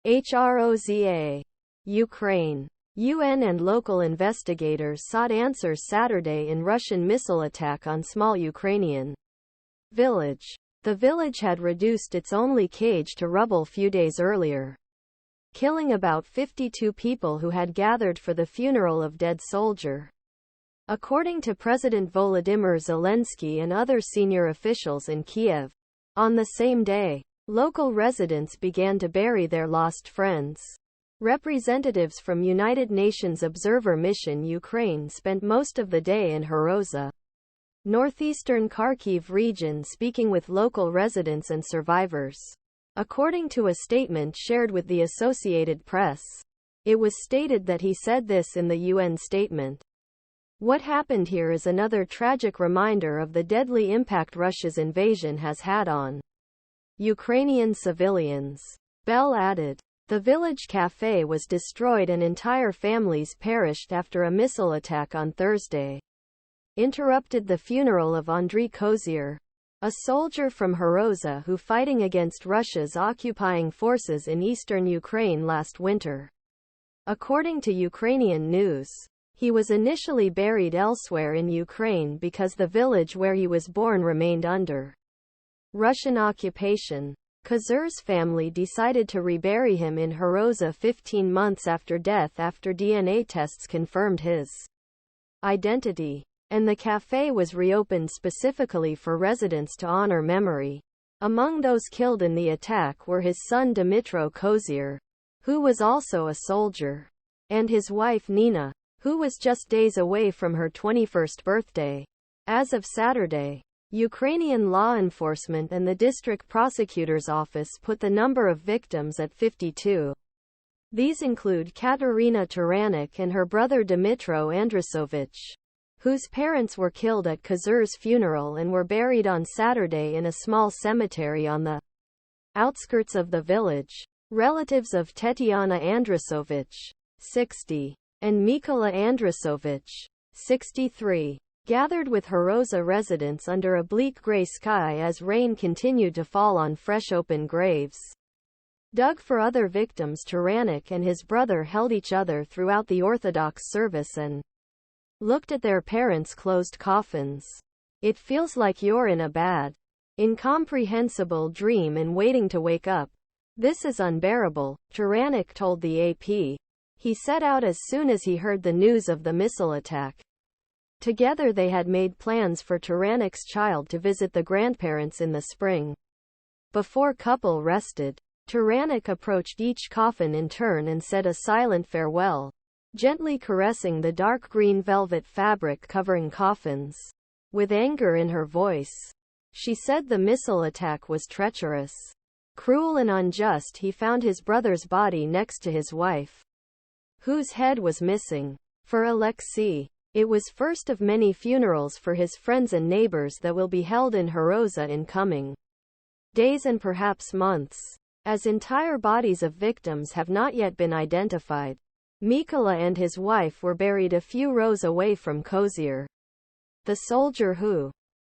Hroza, Ukraine. UN and local investigators sought answers Saturday in Russian missile attack on small Ukrainian village. The village had reduced its only cage to rubble few days earlier, killing about 52 people who had gathered for the funeral of dead soldier. According to President Volodymyr Zelenskyy and other senior officials in Kiev, on the same day, local residents began to bury their lost friends. Representatives from United Nations Observer Mission Ukraine spent most of the day in Hroza, northeastern Kharkiv region, speaking with local residents and survivors. According to a statement shared with the Associated Press, it was stated that he said this in the UN statement. What happened here is another tragic reminder of the deadly impact Russia's invasion has had on Ukrainian civilians. Bell added. The village cafe was destroyed and entire families perished after a missile attack on Thursday interrupted the funeral of Andriy Kozyr, a soldier from Hroza who fighting against Russia's occupying forces in eastern Ukraine last winter. According to Ukrainian news, he was initially buried elsewhere in Ukraine because the village where he was born remained under Russian occupation. Kozyr's family decided to rebury him in Hroza 15 months after death after DNA tests confirmed his identity, and the cafe was reopened specifically for residents to honor memory. Among those killed in the attack were his son Dmytro Kozyr, who was also a soldier, and his wife Nina, who was just days away from her 21st birthday. As of Saturday, Ukrainian law enforcement and the district prosecutor's office put the number of victims at 52. These include Kateryna Tarannyk and her brother Dmytro Androsovych, whose parents were killed at Kozyr's funeral and were buried on Saturday in a small cemetery on the outskirts of the village. Relatives of Tetiana Androsovych, 60, and Mykola Androsovych, 63, gathered with Hroza residents under a bleak gray sky as rain continued to fall on fresh open graves. Dug for other victims. Tarannyk and his brother held each other throughout the Orthodox service and looked at their parents' closed coffins. It feels like you're in a bad, incomprehensible dream and waiting to wake up. This is unbearable, Tarannyk told the AP. He set out as soon as he heard the news of the missile attack. Together they had made plans for Tarannyk's child to visit the grandparents in the spring. Before couple rested, Tarannyk approached each coffin in turn and said a silent farewell, gently caressing the dark green velvet fabric covering coffins. With anger in her voice, she said the missile attack was treacherous, cruel and unjust. He found his brother's body next to his wife, whose head was missing. For Oleksii, it was first of many funerals for his friends and neighbors that will be held in Hroza in coming days and perhaps months, as entire bodies of victims have not yet been identified. Mykola and his wife were buried a few rows away from Kozyr, the soldier who